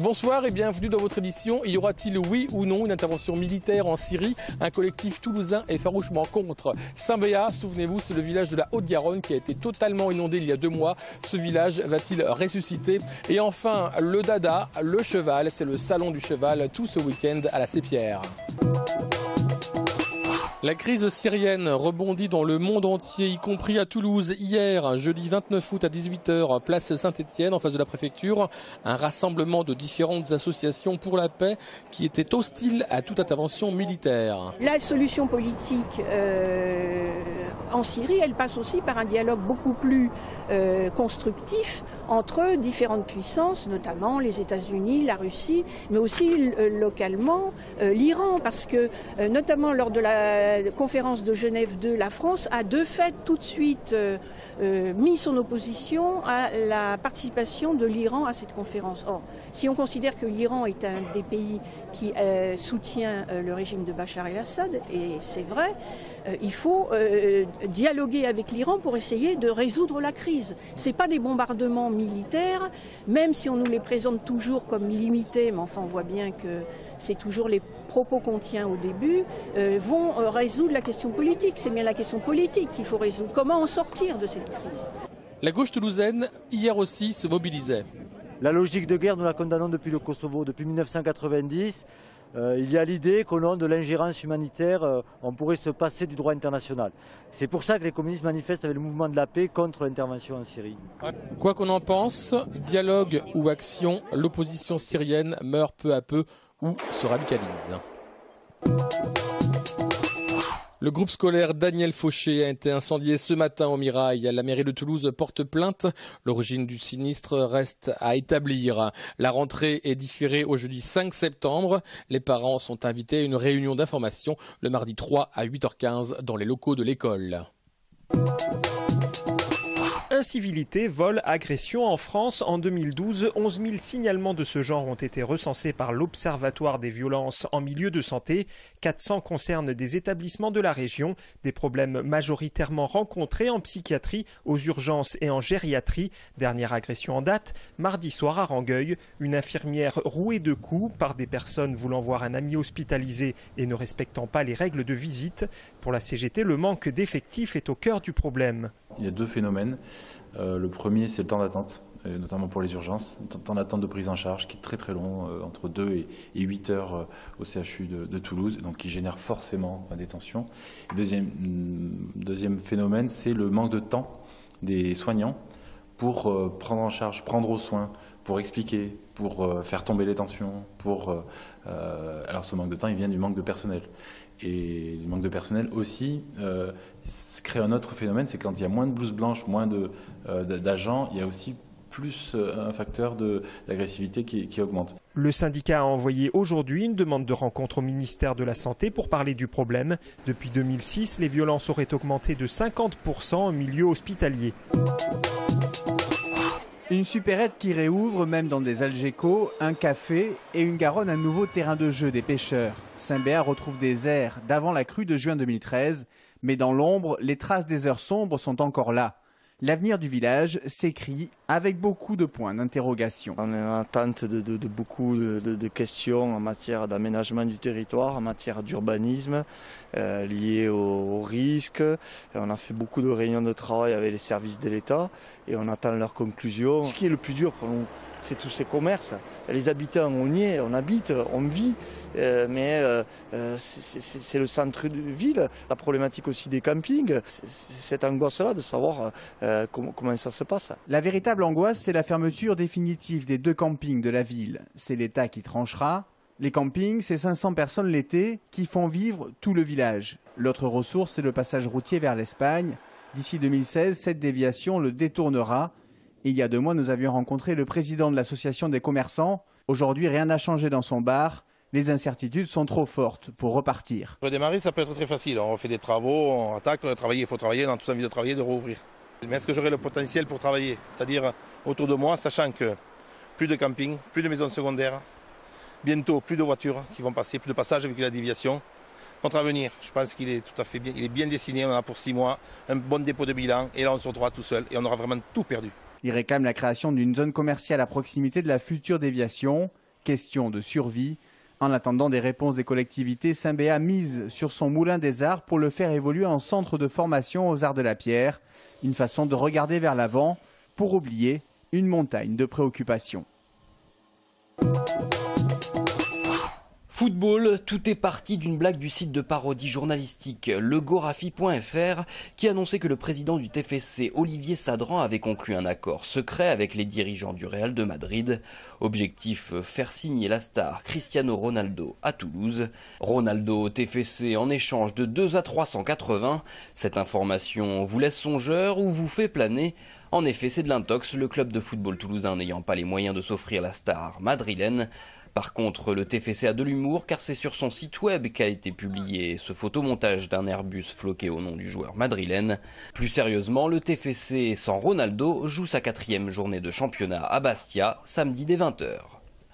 Bonsoir et bienvenue dans votre édition. Y aura-t-il oui ou non une intervention militaire en Syrie? Un collectif toulousain est farouchement contre. Saint-Béat, souvenez-vous, c'est le village de la Haute-Garonne qui a été totalement inondé il y a 2 mois. Ce village va-t-il ressusciter? Et enfin, le dada, le cheval, c'est le salon du cheval tout ce week-end à la Sépierre. La crise syrienne rebondit dans le monde entier, y compris à Toulouse. Hier, jeudi 29 août à 18h, place Saint-Étienne, en face de la préfecture, un rassemblement de différentes associations pour la paix qui étaient hostiles à toute intervention militaire. La solution politique en Syrie, elle passe aussi par un dialogue beaucoup plus constructif entre différentes puissances, notamment les États-Unis, la Russie, mais aussi localement l'Iran, parce que notamment lors de la conférence de Genève 2, la France a de fait tout de suite mis son opposition à la participation de l'Iran à cette conférence. Or, si on considère que l'Iran est un des pays qui soutient le régime de Bachar el-Assad, et c'est vrai, il faut dialoguer avec l'Iran pour essayer de résoudre la crise. C'est pas des bombardements militaires, même si on nous les présente toujours comme limités, mais enfin on voit bien que c'est toujours les propos qu'on tient au début, vont résoudre la question politique. C'est bien la question politique qu'il faut résoudre. Comment en sortir de cette crise? La gauche toulousaine, hier aussi, se mobilisait. La logique de guerre, nous la condamnons depuis le Kosovo, depuis 1990. Il y a l'idée qu'au nom de l'ingérence humanitaire, on pourrait se passer du droit international. C'est pour ça que les communistes manifestent avec le mouvement de la paix contre l'intervention en Syrie. Quoi qu'on en pense, dialogue ou action, l'opposition syrienne meurt peu à peu ou se radicalise. Le groupe scolaire Daniel Fauché a été incendié ce matin au Mirail. La mairie de Toulouse porte plainte. L'origine du sinistre reste à établir. La rentrée est différée au jeudi 5 septembre. Les parents sont invités à une réunion d'information le mardi 3 à 8h15 dans les locaux de l'école. Incivilités, vols, agressions en France. En 2012, 11 000 signalements de ce genre ont été recensés par l'Observatoire des violences en milieu de santé. 400 concernent des établissements de la région. Des problèmes majoritairement rencontrés en psychiatrie, aux urgences et en gériatrie. Dernière agression en date, mardi soir à Rangueil. Une infirmière rouée de coups par des personnes voulant voir un ami hospitalisé et ne respectant pas les règles de visite. Pour la CGT, le manque d'effectifs est au cœur du problème. Il y a 2 phénomènes. Le premier, c'est le temps d'attente, notamment pour les urgences. Le temps d'attente de prise en charge qui est très très long, entre 2 et 8 heures au CHU de Toulouse, donc qui génère forcément des tensions. Deuxième phénomène, c'est le manque de temps des soignants pour prendre en charge, prendre aux soins, pour expliquer, pour faire tomber les tensions. Alors ce manque de temps, il vient du manque de personnel. Et du manque de personnel aussi crée un autre phénomène, c'est quand il y a moins de blouses blanches, moins d'agents, il y a aussi plus un facteur d'agressivité qui augmente. Le syndicat a envoyé aujourd'hui une demande de rencontre au ministère de la Santé pour parler du problème. Depuis 2006, les violences auraient augmenté de 50% en milieu hospitalier. Une supérette qui réouvre, même dans des Algeco, un café et une Garonne, un nouveau terrain de jeu des pêcheurs. Saint-Béat retrouve des aires d'avant la crue de juin 2013, mais dans l'ombre, les traces des heures sombres sont encore là. L'avenir du village s'écrit avec beaucoup de points d'interrogation. On est en attente de beaucoup de questions en matière d'aménagement du territoire, en matière d'urbanisme, liées aux risques. On a fait beaucoup de réunions de travail avec les services de l'État et on attend leurs conclusions. Ce qui est le plus dur pour nous, c'est tous ces commerces. Les habitants, on y est, on habite, on vit, mais c'est le centre de ville. La problématique aussi des campings, cette angoisse-là de savoir comment ça se passe. La véritable angoisse, c'est la fermeture définitive des 2 campings de la ville. C'est l'État qui tranchera. Les campings, c'est 500 personnes l'été qui font vivre tout le village. L'autre ressource, c'est le passage routier vers l'Espagne. D'ici 2016, cette déviation le détournera. Il y a 2 mois, nous avions rencontré le président de l'association des commerçants. Aujourd'hui, rien n'a changé dans son bar. Les incertitudes sont trop fortes pour repartir. Redémarrer, ça peut être très facile. On fait des travaux, on attaque, on a travaillé, il faut travailler, on a tous envie de travailler, de rouvrir. Mais est-ce que j'aurai le potentiel pour travailler? C'est-à-dire autour de moi, sachant que plus de camping, plus de maisons secondaires, bientôt plus de voitures qui vont passer, plus de passages avec la déviation. Notre avenir, je pense qu'il est tout à fait bien, il est bien dessiné. On a pour 6 mois un bon dépôt de bilan et là on se retrouvera tout seul et on aura vraiment tout perdu. Il réclame la création d'une zone commerciale à proximité de la future déviation. Question de survie. En attendant des réponses des collectivités, Saint-Béat mise sur son moulin des arts pour le faire évoluer en centre de formation aux arts de la pierre. Une façon de regarder vers l'avant pour oublier une montagne de préoccupations. Football, tout est parti d'une blague du site de parodie journalistique legorafi.fr qui annonçait que le président du TFC, Olivier Sadran, avait conclu un accord secret avec les dirigeants du Real de Madrid. Objectif, faire signer la star Cristiano Ronaldo à Toulouse. Ronaldo au TFC en échange de 2 à 380. Cette information vous laisse songeur ou vous fait planer? En effet, c'est de l'intox, le club de football toulousain n'ayant pas les moyens de s'offrir la star madrilène. Par contre, le TFC a de l'humour car c'est sur son site web qu'a été publié ce photomontage d'un Airbus floqué au nom du joueur madrilène. Plus sérieusement, le TFC sans Ronaldo joue sa 4e journée de championnat à Bastia, samedi dès 20h.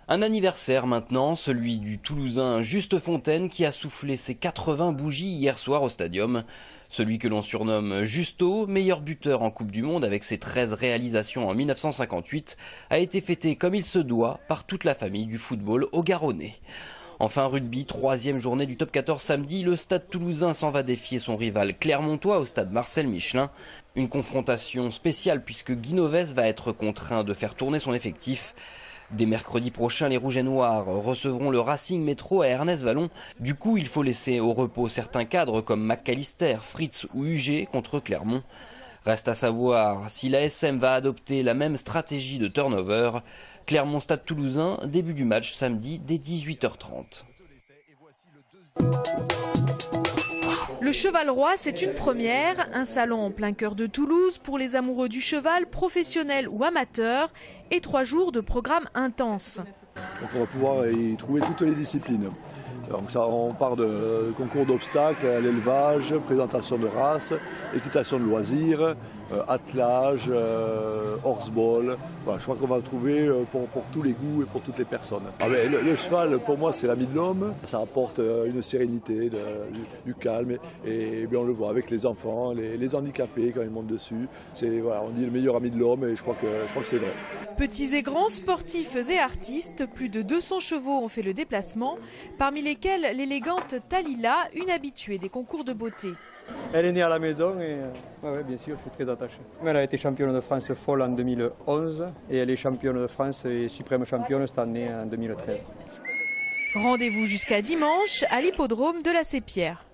Un anniversaire maintenant, celui du Toulousain Juste Fontaine qui a soufflé ses 80 bougies hier soir au stadium. Celui que l'on surnomme Justo, meilleur buteur en Coupe du Monde avec ses 13 réalisations en 1958, a été fêté comme il se doit par toute la famille du football au Garonnais. Enfin rugby, 3e journée du top 14 samedi, le stade toulousain s'en va défier son rival clermontois au stade Marcel Michelin. Une confrontation spéciale puisque Guinoves va être contraint de faire tourner son effectif. Dès mercredi prochain, les Rouges et Noirs recevront le Racing Métro à Ernest-Vallon. Du coup, il faut laisser au repos certains cadres comme McAllister, Fritz ou Huget contre Clermont. Reste à savoir si l'ASM va adopter la même stratégie de turnover. Clermont-Stade Toulousain, début du match samedi dès 18h30. Le Cheval Roi, c'est une première, un salon en plein cœur de Toulouse pour les amoureux du cheval, professionnels ou amateurs, et 3 jours de programme intense. Donc on va pouvoir y trouver toutes les disciplines. Donc ça, on part de concours d'obstacles, l'élevage, présentation de races, équitation de loisirs, attelage, horseball. Voilà, je crois qu'on va le trouver pour tous les goûts et pour toutes les personnes. Ah ben, le cheval, pour moi, c'est l'ami de l'homme. Ça apporte une sérénité, du calme. Et bien, on le voit avec les enfants, les handicapés quand ils montent dessus. C'est, voilà, on dit le meilleur ami de l'homme et je crois que c'est vrai. Petits et grands, sportifs et artistes, plus de 200 chevaux ont fait le déplacement, parmi lesquels l'élégante Talila, une habituée des concours de beauté. Elle est née à la maison et ouais, bien sûr, je suis très attaché. Elle a été championne de France folle en 2011 et elle est championne de France et suprême championne cette année en 2013. Rendez-vous jusqu'à dimanche à l'hippodrome de la Sépierre.